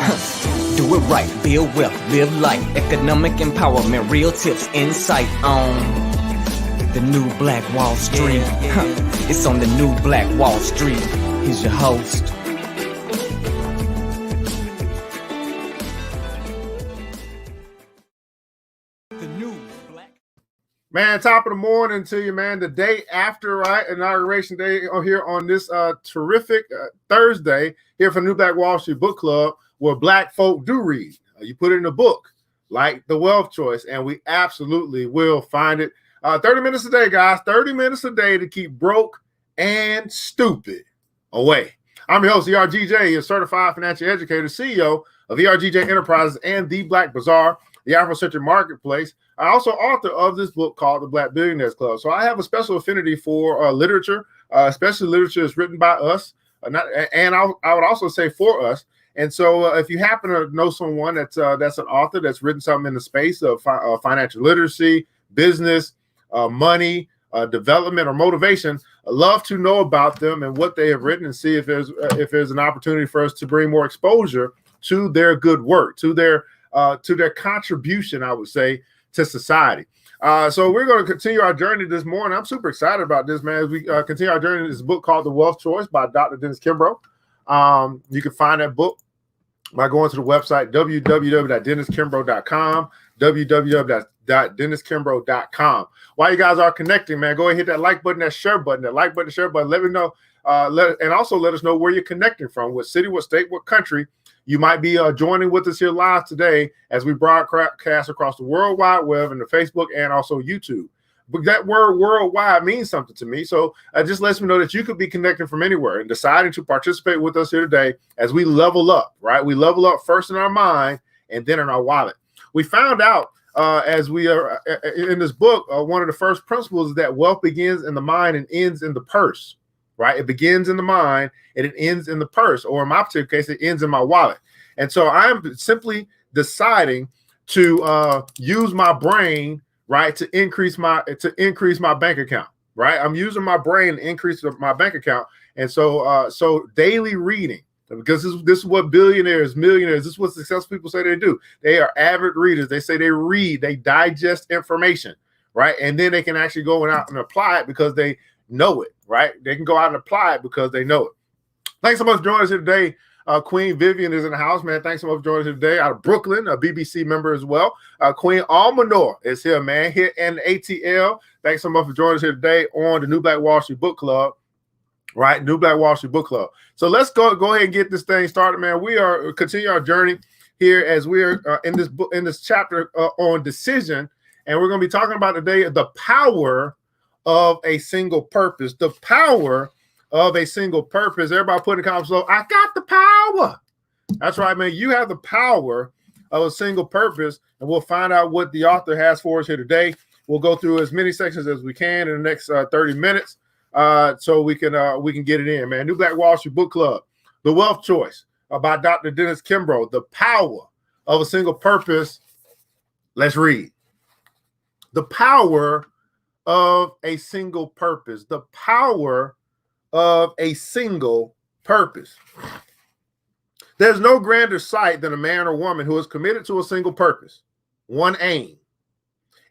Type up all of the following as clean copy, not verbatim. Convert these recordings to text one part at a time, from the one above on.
Do it right, build wealth, live life, economic empowerment, real tips, insight on the new Black Wall Street. It's on the new Black Wall Street. He's your host. The new Black. Man, top of the morning to you, man. The day after, right? Inauguration day here on this terrific Thursday here for New Black Wall Street Book Club, where Black folk do read. You put it in a book like The Wealth Choice, and we absolutely will find it. 30 minutes a day, guys. 30 minutes a day to keep broke and stupid away. I'm your host, ERGJ, a certified financial educator, CEO of ERGJ Enterprises and The Black Bazaar, the Afrocentric Marketplace. I'm also author of this book called The Black Billionaires Club. So I have a special affinity for literature, especially literature that's written by us, I would also say for us. And so if you happen to know someone that's an author that's written something in the space of financial literacy, business, money, development, or motivation, I'd love to know about them and what they have written and see if there's an opportunity for us to bring more exposure to their good work, to their contribution, I would say, to society. So we're going to continue our journey this morning. I'm super excited about this, man, as we continue our journey in this book called The Wealth Choice by Dr. Dennis Kimbrough. You can find that book by going to the website www.denniskimbrough.com, www.denniskimbrough.com. While you guys are connecting, man, go ahead and hit that like button, that share button, share button. Let me know, and also let us know where you're connecting from, what city, what state, what country you might be joining with us here live today as we broadcast across the World Wide Web and the Facebook and also YouTube. But that word worldwide means something to me. So it just lets me know that you could be connecting from anywhere and deciding to participate with us here today as we level up, right? We level up first in our mind and then in our wallet. We found out as we are in this book, one of the first principles is that wealth begins in the mind and ends in the purse, right? It begins in the mind and it ends in the purse, or in my particular case, it ends in my wallet. And so I'm simply deciding to use my brain, right, to increase my bank account, right? I'm using my brain to increase my bank account. And so daily reading, because this is what billionaires, millionaires, this is what successful people say they do. They are avid readers. They say they read, they digest information, right? And then they can actually go out and apply it because they know it, right? They can go out and apply it because they know it. Thanks so much for joining us here today. Queen Vivian is in the house, man. Thanks so much for joining us today out of Brooklyn, a BBC member as well. Queen Almanor is here, man, here in ATL. Thanks so much for joining us here today on the New Black Wall Street Book Club, right? New Black Wall Street Book Club. So let's go ahead and get this thing started, man. We are continue our journey here as we are in this book, in this chapter on decision, and we're going to be talking about today the power of a single purpose. The power of a single purpose. Everybody put in the comments below, I got the power. That's right, man. You have the power of a single purpose, and we'll find out what the author has for us here today. We'll go through as many sections as we can in the next 30 minutes so we can get it in, man. New Black Wall Street Book Club, The Wealth Choice by Dr. Dennis Kimbrough, the power of a single purpose. Let's read. The power of a single purpose. The power of a single purpose. There's no grander sight than a man or woman who is committed to a single purpose, one aim.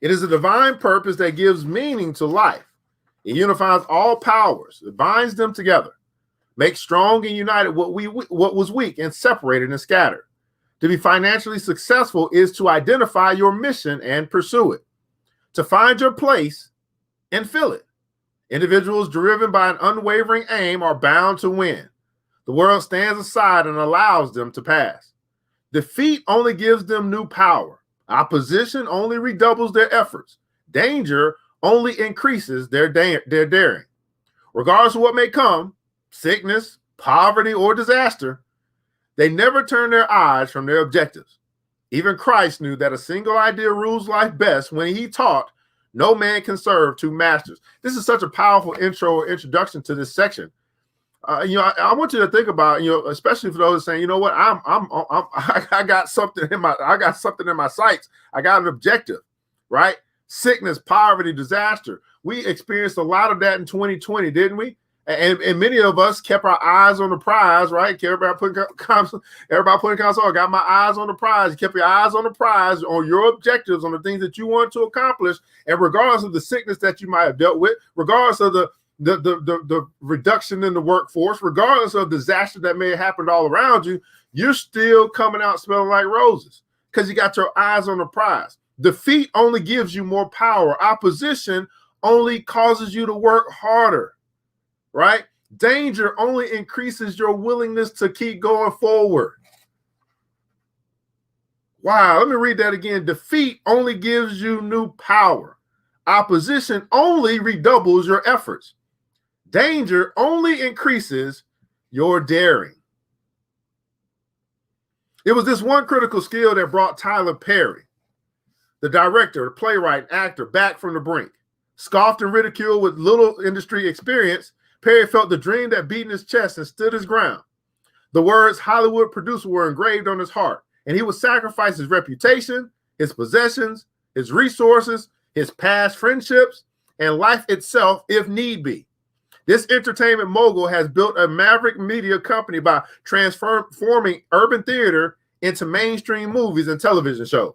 It is a divine purpose that gives meaning to life. It unifies all powers. It binds them together, makes strong and united what was weak and separated and scattered. To be financially successful is to identify your mission and pursue it, to find your place and fill it. Individuals driven by an unwavering aim are bound to win. The world stands aside and allows them to pass. Defeat only gives them new power. Opposition only redoubles their efforts. Danger only increases their daring. Regardless of what may come, sickness, poverty, or disaster, they never turn their eyes from their objectives. Even Christ knew that a single idea rules life best when he taught, no man can serve two masters. This is such a powerful introduction to this section. I want you to think about, especially for those saying, you know what, I got something in my sights. I got an objective, right? Sickness, poverty, disaster. We experienced a lot of that in 2020, didn't we? And many of us kept our eyes on the prize, right? Everybody putting console. I got my eyes on the prize. You kept your eyes on the prize, on your objectives, on the things that you want to accomplish. And regardless of the sickness that you might have dealt with, regardless of the reduction in the workforce, regardless of disaster that may have happened all around you, you're still coming out smelling like roses because you got your eyes on the prize. Defeat only gives you more power. Opposition only causes you to work harder. Right? Danger only increases your willingness to keep going forward. Wow, let me read that again. Defeat only gives you new power. Opposition only redoubles your efforts. Danger only increases your daring. It was this one critical skill that brought Tyler Perry, the director, the playwright, actor, back from the brink. Scoffed and ridiculed with little industry experience, Perry felt the dream that beat in his chest and stood his ground. The words Hollywood producer were engraved on his heart, and he would sacrifice his reputation, his possessions, his resources, his past friendships, and life itself if need be. This entertainment mogul has built a maverick media company by transforming urban theater into mainstream movies and television shows.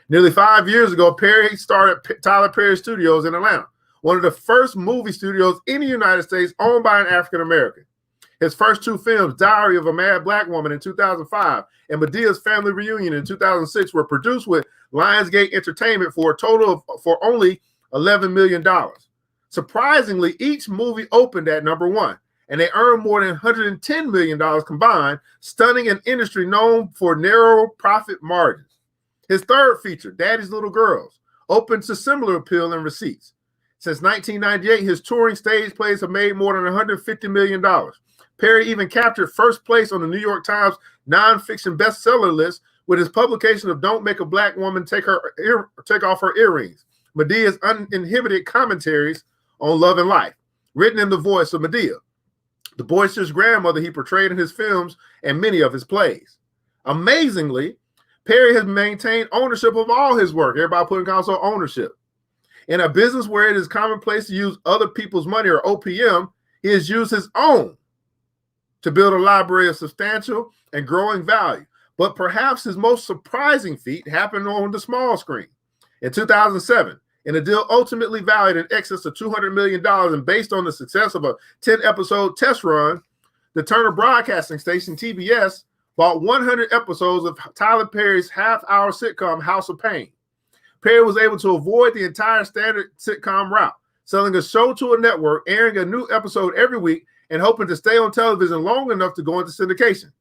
Nearly 5 years ago, Perry started Tyler Perry Studios in Atlanta, one of the first movie studios in the United States owned by an African-American. His first two films, Diary of a Mad Black Woman in 2005 and Medea's Family Reunion in 2006, were produced with Lionsgate Entertainment for a total of only $11 million. Surprisingly, each movie opened at number one, and they earned more than $110 million combined, stunning an industry known for narrow profit margins. His third feature, Daddy's Little Girls, opened to similar appeal and receipts. Since 1998, his touring stage plays have made more than $150 million. Perry even captured first place on the New York Times nonfiction bestseller list with his publication of Don't Make a Black Woman Take Off Her Earrings, Medea's uninhibited commentaries on love and life, written in the voice of Medea, the boisterous grandmother he portrayed in his films and many of his plays. Amazingly, Perry has maintained ownership of all his work. Everybody putting console ownership. In a business where it is commonplace to use other people's money, or OPM, he has used his own to build a library of substantial and growing value. But perhaps his most surprising feat happened on the small screen. In 2007, in a deal ultimately valued in excess of $200 million and based on the success of a 10-episode test run, the Turner Broadcasting Station, TBS, bought 100 episodes of Tyler Perry's half-hour sitcom House of Pain. Perry was able to avoid the entire standard sitcom route, selling a show to a network, airing a new episode every week, and hoping to stay on television long enough to go into syndication.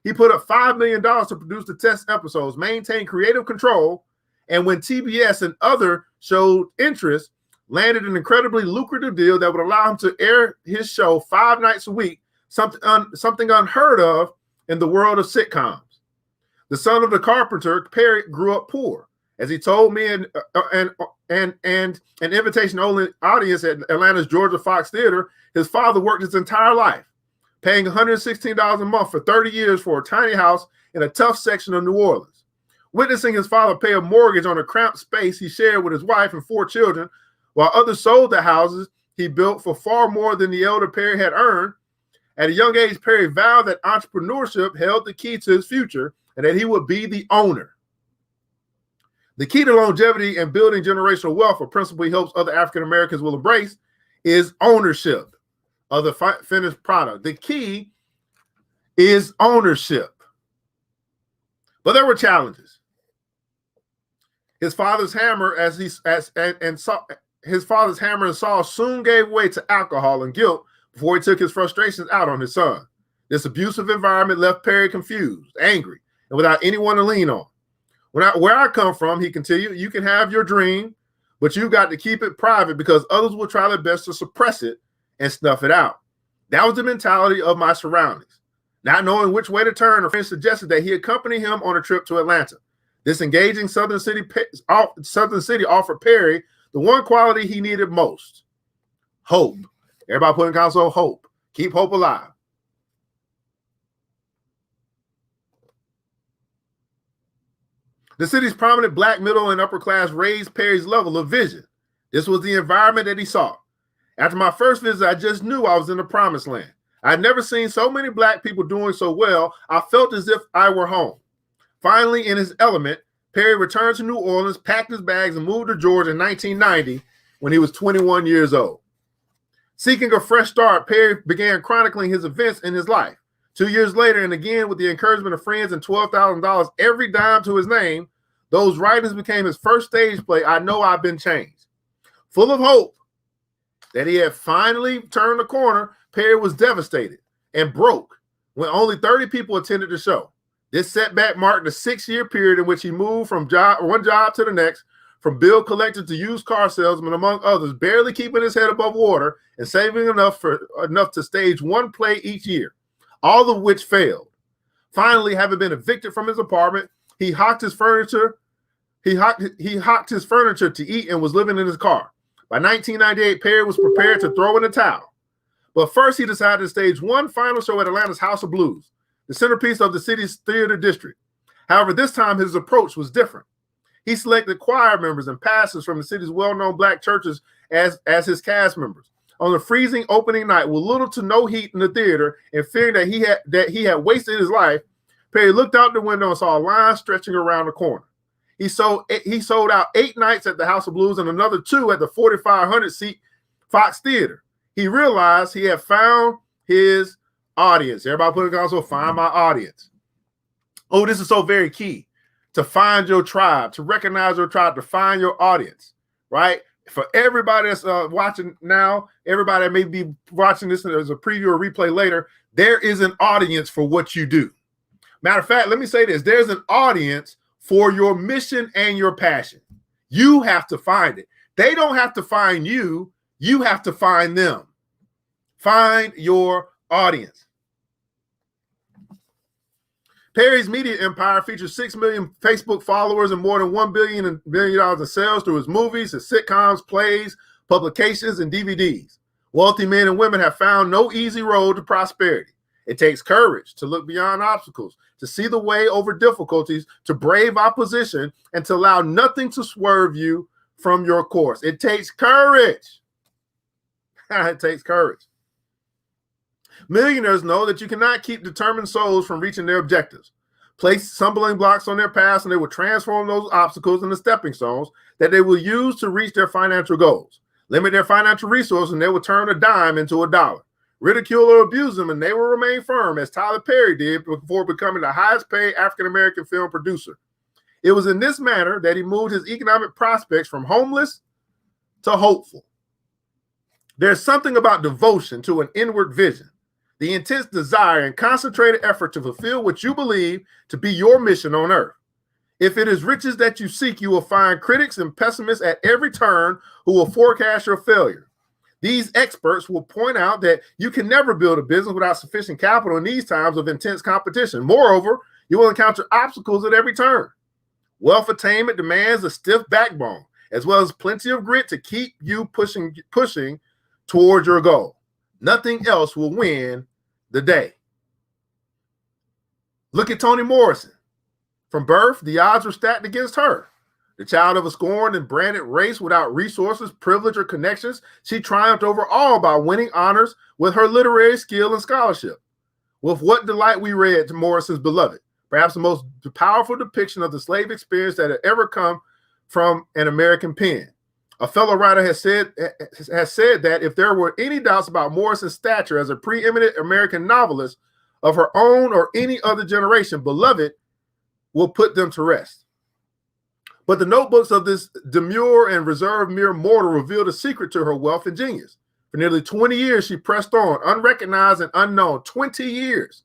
He put up $5 million to produce the test episodes, maintain creative control, and when TBS and other showed interest, landed an incredibly lucrative deal that would allow him to air his show 5 nights a week, something unheard of in the world of sitcoms. The son of the carpenter, Perry grew up poor. As he told me in an invitation-only audience at Atlanta's Georgia Fox Theater, his father worked his entire life, paying $116 a month for 30 years for a tiny house in a tough section of New Orleans. Witnessing his father pay a mortgage on a cramped space he shared with his wife and 4 children, while others sold the houses he built for far more than the elder Perry had earned, at a young age, Perry vowed that entrepreneurship held the key to his future and that he would be the owner. The key to longevity and building generational wealth, a principle he hopes other African Americans will embrace, is ownership of the finished product. The key is ownership. But there were challenges. His father's hammer and saw soon gave way to alcohol and guilt before he took his frustrations out on his son. This abusive environment left Perry confused, angry, and without anyone to lean on. Where I come from, he continued, you can have your dream, but you've got to keep it private because others will try their best to suppress it and snuff it out. That was the mentality of my surroundings. Not knowing which way to turn, a friend suggested that he accompany him on a trip to Atlanta. This engaging Southern city offered Perry the one quality he needed most: hope. Everybody put in console, hope. Keep hope alive. The city's prominent black middle and upper class raised Perry's level of vision. This was the environment that he sought. After my first visit, I just knew I was in the promised land. I'd never seen so many black people doing so well. I felt as if I were home. Finally, in his element, Perry returned to New Orleans, packed his bags, and moved to Georgia in 1990 when he was 21 years old. Seeking a fresh start, Perry began chronicling his events in his life. 2 years later, and again with the encouragement of friends and $12,000 every dime to his name, those writings became his first stage play, I Know I've Been Changed. Full of hope that he had finally turned the corner, Perry was devastated and broke when only 30 people attended the show. This setback marked the 6-year period in which he moved from one job to the next, from bill collector to used car salesman, among others, barely keeping his head above water and saving enough to stage one play each year, all of which failed. Finally, having been evicted from his apartment, he hocked his furniture. He hocked his furniture to eat and was living in his car. By 1998, Perry was prepared to throw in the towel. But first, he decided to stage one final show at Atlanta's House of Blues, the centerpiece of the city's theater district. However, this time his approach was different. He selected choir members and pastors from the city's well-known black churches as his cast members. On the freezing opening night, with little to no heat in the theater and fearing that he had wasted his life, Perry looked out the window and saw a line stretching around the corner. He sold out 8 nights at the House of Blues and another 2 at the 4,500-seat Fox Theater. He realized he had found his audience. Everybody put it down, so find my audience. Oh, this is so very key. To find your tribe, to recognize your tribe, to find your audience, right? For everybody that's watching now, everybody that may be watching this as a preview or replay later, there is an audience for what you do. Matter of fact, let me say this. There's an audience for your mission and your passion. You have to find it. They don't have to find you. You have to find them. Find your audience. Perry's media empire features 6 million Facebook followers and more than $1 billion in sales through his movies, his sitcoms, plays, publications, and DVDs. Wealthy men and women have found no easy road to prosperity. It takes courage to look beyond obstacles, to see the way over difficulties, to brave opposition, and to allow nothing to swerve you from your course. It takes courage. It takes courage. Millionaires know that you cannot keep determined souls from reaching their objectives. Place stumbling blocks on their paths, and they will transform those obstacles into stepping stones that they will use to reach their financial goals. Limit their financial resources, and they will turn a dime into a dollar. Ridicule or abuse them, and they will remain firm, as Tyler Perry did before becoming the highest-paid African-American film producer. It was in this manner that he moved his economic prospects from homeless to hopeful. There's something about devotion to an inward vision, the intense desire and concentrated effort to fulfill what you believe to be your mission on earth. If it is riches that you seek, you will find critics and pessimists at every turn who will forecast your failure. These experts will point out that you can never build a business without sufficient capital in these times of intense competition. Moreover, you will encounter obstacles at every turn. Wealth attainment demands a stiff backbone, as well as plenty of grit to keep you pushing towards your goal. Nothing else will win the day. Look at Toni Morrison. From birth, the odds were stacked against her. The child of a scorned and branded race without resources, privilege, or connections, she triumphed over all by winning honors with her literary skill and scholarship. With what delight we read to Morrison's Beloved, perhaps the most powerful depiction of the slave experience that had ever come from an American pen. A fellow writer has said that if there were any doubts about Morrison's stature as a preeminent American novelist of her own or any other generation, Beloved will put them to rest. But the notebooks of this demure and reserved mere mortal revealed a secret to her wealth and genius. For nearly 20 years, she pressed on, unrecognized and unknown. 20 years.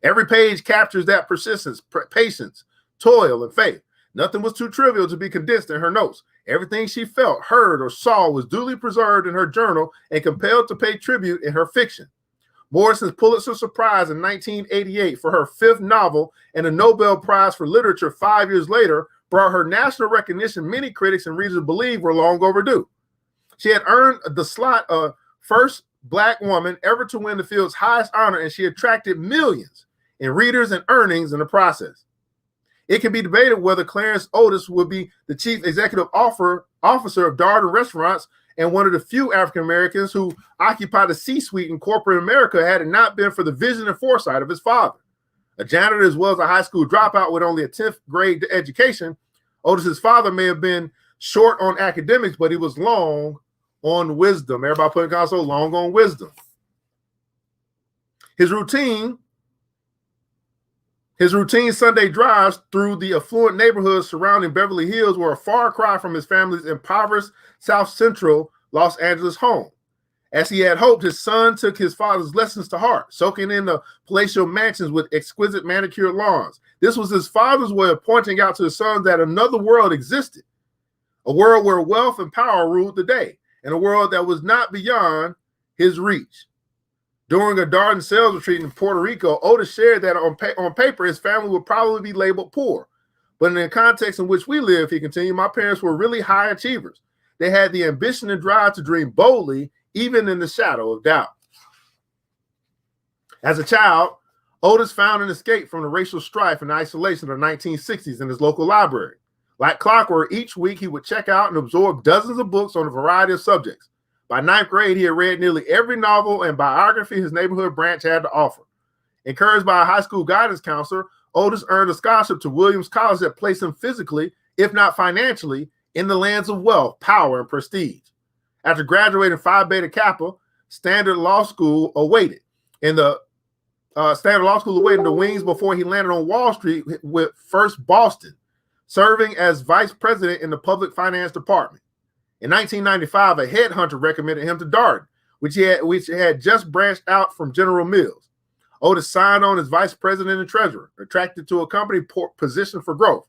Every page captures that persistence, patience, toil, and faith. Nothing was too trivial to be condensed in her notes. Everything she felt, heard, or saw was duly preserved in her journal and compelled to pay tribute in her fiction. Morrison's Pulitzer Prize in 1988 for her 5th novel and a Nobel Prize for Literature 5 years later brought her national recognition many critics and readers believe were long overdue. She had earned the slot of first Black woman ever to win the field's highest honor, and she attracted millions in readers and earnings in the process. It can be debated whether Clarence Otis would be the chief executive officer of Darden Restaurants and one of the few African Americans who occupied a C-suite in corporate America had it not been for the vision and foresight of his father. A janitor as well as a high school dropout with only a 10th grade education, Otis's father may have been short on academics, but he was long on wisdom. Everybody put in console, long on wisdom. His routine Sunday drives through the affluent neighborhoods surrounding Beverly Hills were a far cry from his family's impoverished South Central Los Angeles home. As he had hoped, his son took his father's lessons to heart, soaking in the palatial mansions with exquisite manicured lawns. This was his father's way of pointing out to his son that another world existed, a world where wealth and power ruled the day, and a world that was not beyond his reach. During a Darden sales retreat in Puerto Rico, Otis shared that on paper, his family would probably be labeled poor. But in the context in which we live, he continued, my parents were really high achievers. They had the ambition and drive to dream boldly, even in the shadow of doubt. As a child, Otis found an escape from the racial strife and isolation of the 1960s in his local library. Like clockwork, each week he would check out and absorb dozens of books on a variety of subjects. By ninth grade, he had read nearly every novel and biography his neighborhood branch had to offer. Encouraged by a high school guidance counselor, Otis earned a scholarship to Williams College that placed him physically, if not financially, in the lands of wealth, power, and prestige. After graduating Phi Beta Kappa, Standard Law School awaited the wings before he landed on Wall Street with First Boston, serving as vice president in the public finance department. In 1995, a headhunter recommended him to Darden, which had just branched out from General Mills. Otis signed on as vice president and treasurer, attracted to a company positioned for growth.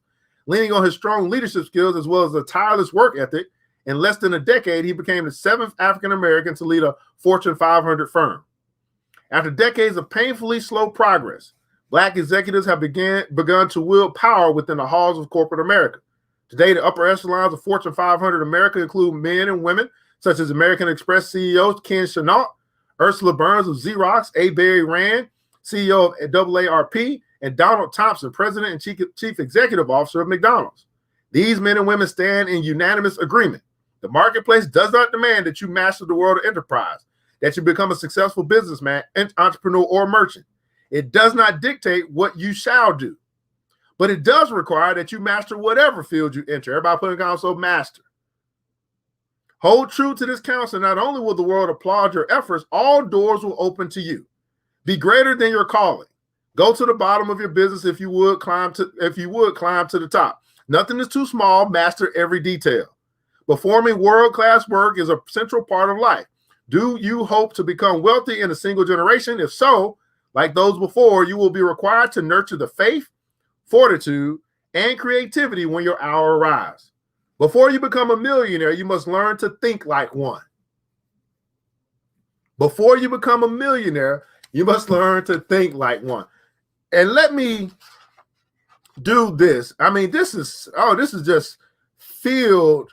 Leaning on his strong leadership skills as well as a tireless work ethic, in less than a decade, he became the 7th African American to lead a Fortune 500 firm. After decades of painfully slow progress, Black executives have begun to wield power within the halls of corporate America. Today, the upper echelons of Fortune 500 America include men and women such as American Express CEO Ken Chenault, Ursula Burns of Xerox, A. Barry Rand, CEO of AARP, and Donald Thompson, President and Chief Executive Officer of McDonald's. These men and women stand in unanimous agreement. The marketplace does not demand that you master the world of enterprise, that you become a successful businessman, entrepreneur, or merchant. It does not dictate what you shall do. But it does require that you master whatever field you enter. Everybody put in console, master. Hold true to this counsel. Not only will the world applaud your efforts, all doors will open to you. Be greater than your calling. Go to the bottom of your business if you would climb to the top. Nothing is too small. Master every detail. Performing world-class work is a central part of life. Do you hope to become wealthy in a single generation? If so, like those before, you will be required to nurture the faith, fortitude, and creativity when your hour arrives. Before you become a millionaire, you must learn to think like one. Before you become a millionaire, you must learn to think like one. And let me do this. I mean, this is just filled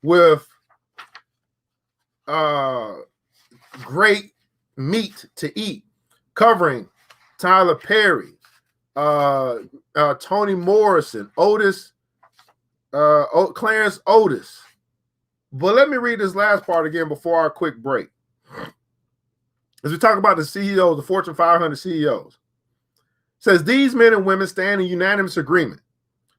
with great meat to eat, covering Tyler Perry, Toni Morrison, Otis, Clarence Otis. But let me read this last part again before our quick break. As we talk about the CEOs, the Fortune 500 CEOs, it says these men and women stand in unanimous agreement.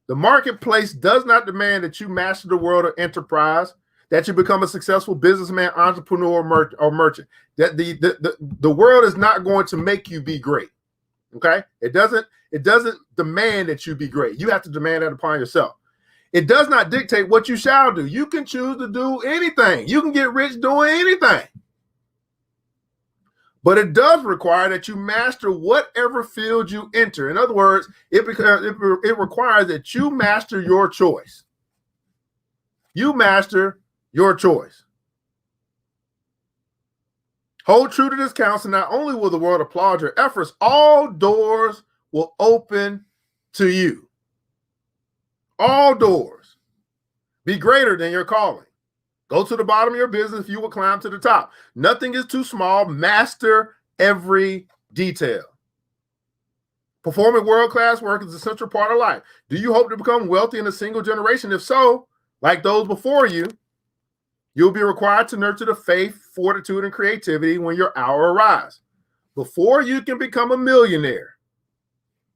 The marketplace does not demand that you master the world of enterprise, that you become a successful businessman, entrepreneur, or merchant. That the world is not going to make you be great. Okay? It doesn't demand that you be great. You have to demand that upon yourself. It does not dictate what you shall do. You can choose to do anything. You can get rich doing anything. But it does require that you master whatever field you enter. In other words, it requires that you master your choice. You master your choice. Hold true to this counsel. Not only will the world applaud your efforts, all doors will open to you. All doors. Be greater than your calling. Go to the bottom of your business if you will climb to the top. Nothing is too small. Master every detail. Performing world-class work is a central part of life. Do you hope to become wealthy in a single generation? If so, like those before you, You'll be required to nurture the faith, fortitude, and creativity when your hour arrives. Before you can become a millionaire,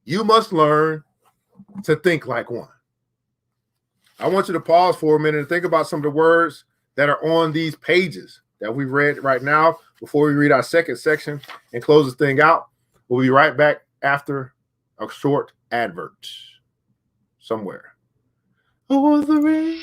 you must learn to think like one. I want you to pause for a minute and think about some of the words that are on these pages that we read right now before we read our second section and close this thing out. We'll be right back after a short advert somewhere. Over the rain.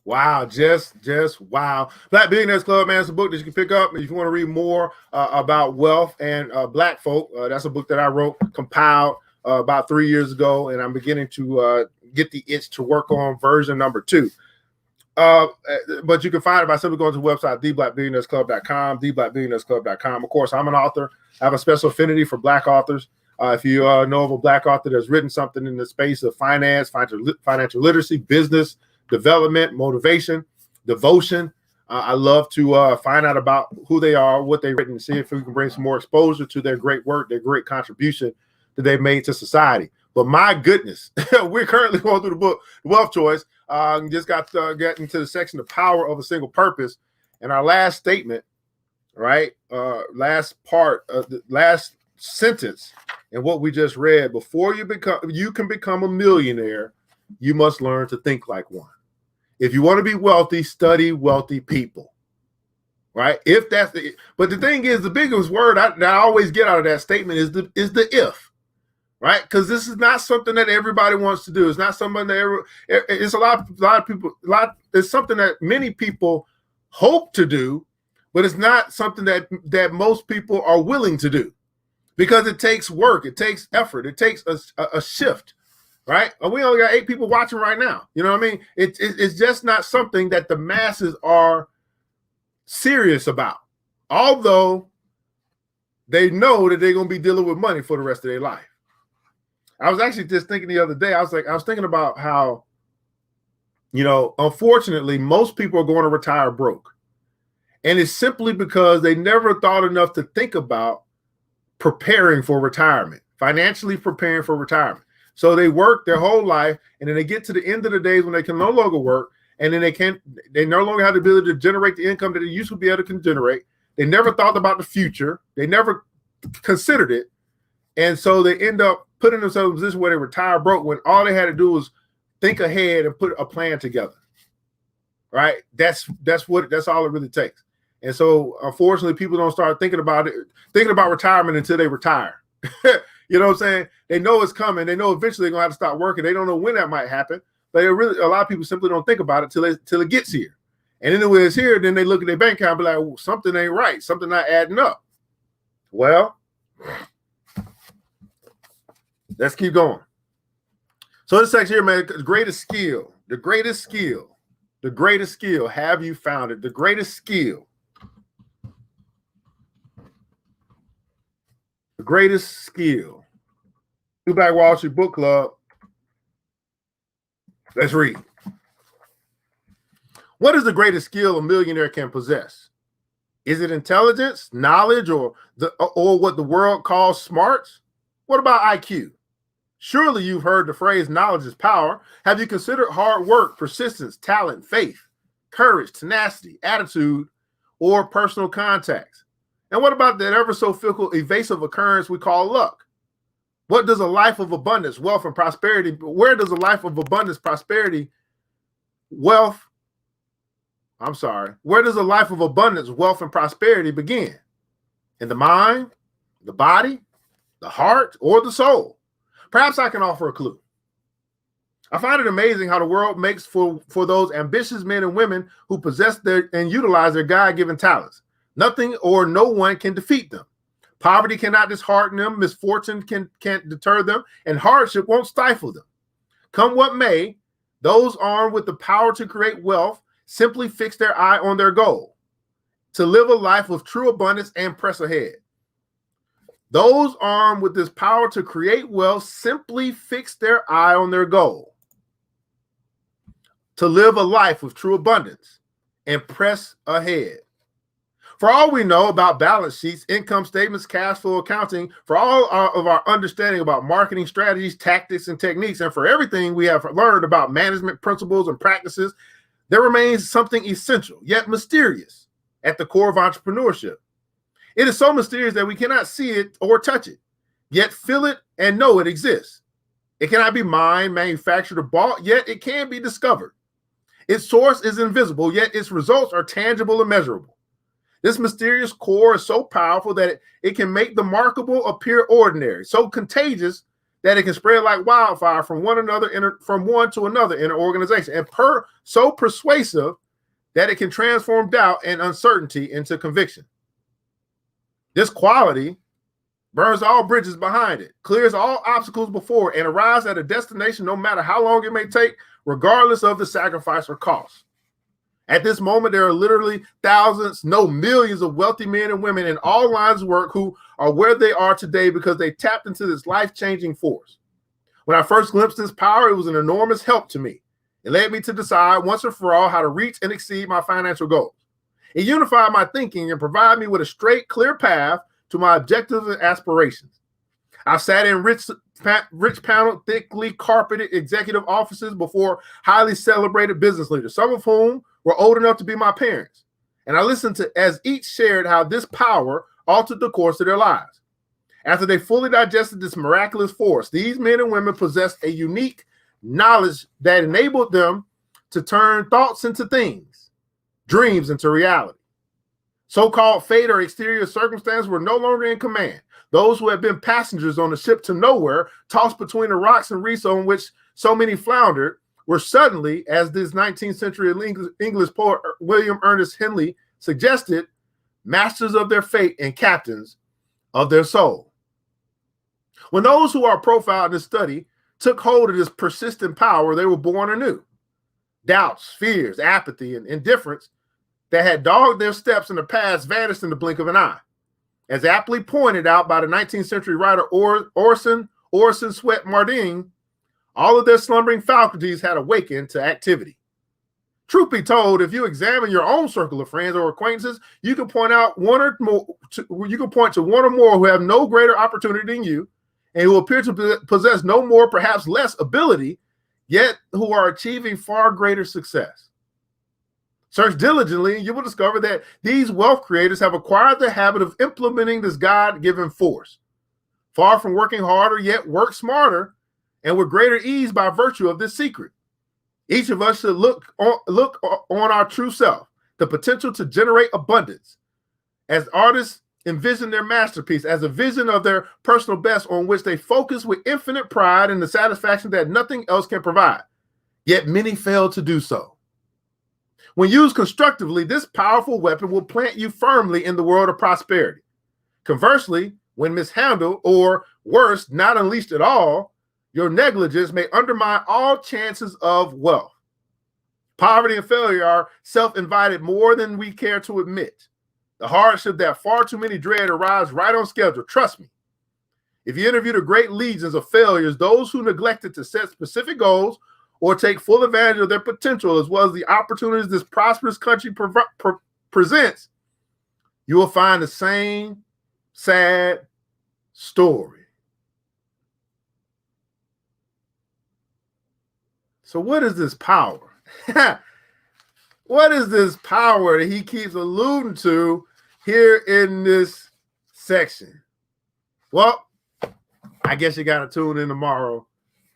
Wow, just wow. Black Billionaires Club, man, it's a book that you can pick up if you want to read more about wealth and black folk. That's a book that I wrote, compiled about 3 years ago, and I'm beginning to get the itch to work on version number 2. But you can find it by simply going to the website, theblackbillionairesclub.com, theblackbillionairesclub.com. Of course, I'm an author. I have a special affinity for black authors. If you know of a black author that's written something in the space of finance, financial literacy, business, development, motivation, devotion, I love to find out about who they are, what they've written, and see if we can bring some more exposure to their great work, their great contribution that they've made to society. But my goodness, we're currently going through the book, Wealth Choice. Just got into the section, The Power of a Single Purpose. And our last statement, right? Last part of the last sentence and what we just read, before you can become a millionaire, you must learn to think like one. If you want to be wealthy, study wealthy people, right? If that's but the thing is, the biggest word that I always get out of that statement is the if, right? Because this is not something that everybody wants to do. It's not something that it's a lot of people. It's something that many people hope to do, but it's not something that most people are willing to do, because it takes work, it takes effort, it takes a shift. Right? And we only got 8 people watching right now. You know what I mean? It's just not something that the masses are serious about. Although they know that they're going to be dealing with money for the rest of their life. I was actually just thinking the other day, I was thinking about how, unfortunately, most people are going to retire broke. And it's simply because they never thought enough to think about preparing for retirement, financially preparing for retirement. So they work their whole life, and then they get to the end of the days when they can no longer work, and then they no longer have the ability to generate the income that they used to be able to generate. They never thought about the future. They never considered it. And so they end up putting themselves in a position where they retire broke, when all they had to do was think ahead and put a plan together. Right? That's all it really takes. And so unfortunately, people don't start thinking about retirement until they retire. You know what I'm saying? They know it's coming. They know eventually they're going to have to start working. They don't know when that might happen. But a lot of people simply don't think about it till it gets here. And then when it's here, then they look at their bank account and be like, well, something ain't right. Something not adding up. Well, let's keep going. So this section here, man, the greatest skill have you found it? The greatest skill. The greatest skill. New Black Wall Street Book Club. Let's read. What is the greatest skill a millionaire can possess? Is it intelligence, knowledge, or what the world calls smarts? What about IQ? Surely you've heard the phrase knowledge is power. Have you considered hard work, persistence, talent, faith, courage, tenacity, attitude, or personal contacts? And what about that ever so fickle, evasive occurrence we call luck? What does a life of abundance, wealth, and prosperity, where does a life of abundance, prosperity, wealth, where does a life of abundance, wealth, and prosperity begin? In the mind, the body, the heart, or the soul? Perhaps I can offer a clue. I find it amazing how the world makes for those ambitious men and women who possess and utilize their God-given talents. Nothing or no one can defeat them. Poverty cannot dishearten them. Misfortune can't deter them, and hardship won't stifle them. Come what may, those armed with the power to create wealth simply fix their eye on their goal. to live a life of true abundance and press ahead. Those armed with this power to create wealth simply fix their eye on their goal, to live a life of true abundance and press ahead. For all we know about balance sheets, income statements, cash flow accounting, for all of our understanding about marketing strategies, tactics, and techniques, and for everything we have learned about management principles and practices, there remains something essential, yet mysterious, at the core of entrepreneurship. It is so mysterious that we cannot see it or touch it, yet feel it and know it exists. It cannot be mined, manufactured, or bought, yet it can be discovered. Its source is invisible, yet its results are tangible and measurable. This mysterious core is so powerful that it can make the remarkable appear ordinary, so contagious that it can spread like wildfire from one to another in an organization, and so persuasive that it can transform doubt and uncertainty into conviction. This quality burns all bridges behind it, clears all obstacles before it, and arrives at a destination no matter how long it may take, regardless of the sacrifice or cost. At this moment, there are literally thousands, no millions of wealthy men and women in all lines of work who are where they are today because they tapped into this life-changing force. When I first glimpsed this power, it was an enormous help to me. It led me to decide once and for all how to reach and exceed my financial goals. It unified my thinking and provided me with a straight, clear path to my objectives and aspirations. I sat in rich panel, thickly carpeted executive offices before highly celebrated business leaders, some of whom were old enough to be my parents. And I listened to as each shared how this power altered the course of their lives. After they fully digested this miraculous force, these men and women possessed a unique knowledge that enabled them to turn thoughts into things, dreams into reality. So-called fate or exterior circumstances were no longer in command. Those who had been passengers on the ship to nowhere, tossed between the rocks and reefs on which so many floundered, were suddenly, as this 19th century English poet William Ernest Henley suggested, masters of their fate and captains of their soul. When those who are profiled in this study took hold of this persistent power, they were born anew. Doubts, fears, apathy, and indifference that had dogged their steps in the past vanished in the blink of an eye. As aptly pointed out by the 19th century writer Orson Swett Marden, all of their slumbering faculties had awakened to activity. Truth be told, if you examine your own circle of friends or acquaintances, you can point to one or more who have no greater opportunity than you, and who appear to possess no more, perhaps less ability, yet who are achieving far greater success. Search diligently, and you will discover that these wealth creators have acquired the habit of implementing this God-given force. Far from working harder, yet work smarter, and with greater ease by virtue of this secret. Each of us should look on our true self, the potential to generate abundance. As artists envision their masterpiece as a vision of their personal best on which they focus with infinite pride and the satisfaction that nothing else can provide. Yet many fail to do so. When used constructively, this powerful weapon will plant you firmly in the world of prosperity. Conversely, when mishandled, or worse, not unleashed at all, your negligence may undermine all chances of wealth. Poverty and failure are self-invited more than we care to admit. The hardship that far too many dread arrives right on schedule. Trust me. If you interview the great legions of failures, those who neglected to set specific goals or take full advantage of their potential, as well as the opportunities this prosperous country presents, you will find the same sad story. So what is this power? What is this power that he keeps alluding to here in this section? Well, I guess you got to tune in tomorrow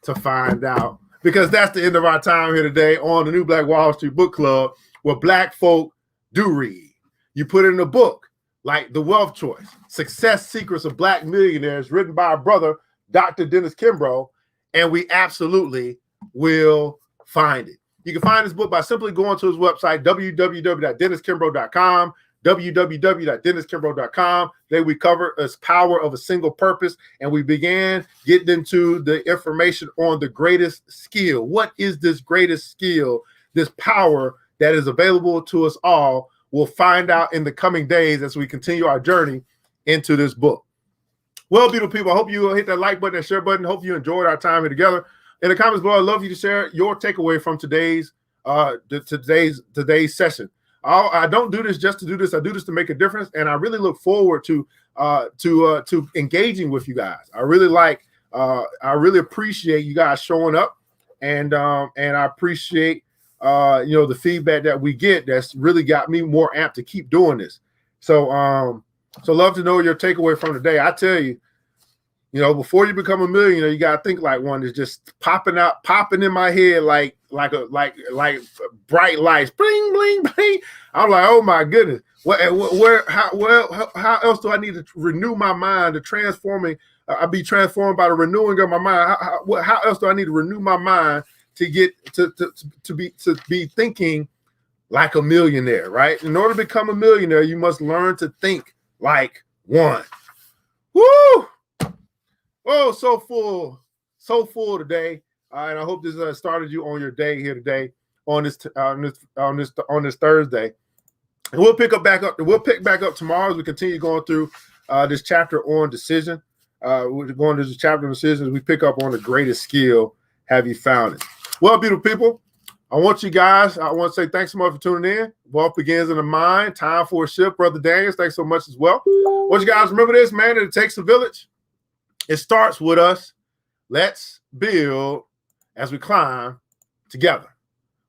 to find out, because that's the end of our time here today on the New Black Wall Street Book Club, where Black folk do read. You put in a book like The Wealth Choice, Success Secrets of Black Millionaires, written by our brother, Dr. Dennis Kimbrough, and we absolutely will find it. You can find this book by simply going to his website, www.denniskimbrough.com, www.denniskimbrough.com. There we cover this power of a single purpose, and we began getting into the information on the greatest skill. What is this greatest skill, this power that is available to us all we'll find out in the coming days as we continue our journey into this book. Well, beautiful people, I hope you hit that like button and share button. Hope you enjoyed our time here together. In the comments below, I'd love you to share your takeaway from today's session. I don't do this just to do this. I do this to make a difference, and I really look forward to engaging with you guys. I really appreciate you guys showing up, and I appreciate the feedback that we get. That's really got me more amped to keep doing this. So love to know your takeaway from today. I tell you, before you become a millionaire, you gotta think like one is just popping in my head like bright lights, bling bling bling. I'm like, oh my goodness, how else do I need to renew my mind to transforming? I be transformed by the renewing of my mind. How else do I need to renew my mind to get to be thinking like a millionaire? Right? In order to become a millionaire, you must learn to think like one. Woo! Oh, so full today, and I hope this started you on your day here today on this Thursday. And we'll pick back up tomorrow as we continue going through this chapter on decision. We're going to this chapter on decisions. We pick up on the greatest skill. Have you found it? Well, beautiful people, I want to say thanks so much for tuning in. Wealth begins in the mind. Time for a shift, Brother Daniels. Thanks so much as well. I want you guys remember this, man, that it takes a village. It starts with us. Let's build as we climb together.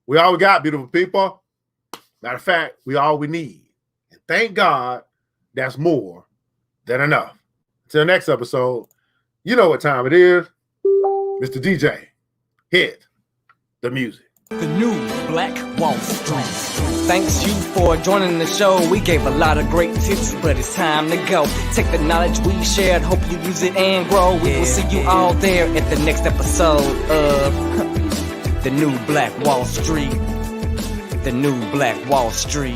We all we got, beautiful people. Matter of fact, we all we need. And thank God that's more than enough. Until next episode, you know what time it is. Mr. DJ, hit the music. The new Black Wall Street. Thanks you for joining the show. We gave a lot of great tips, but it's time to go. Take the knowledge we shared, hope you use it and grow. We will see you all there at the next episode of The New Black Wall Street. The New Black Wall Street.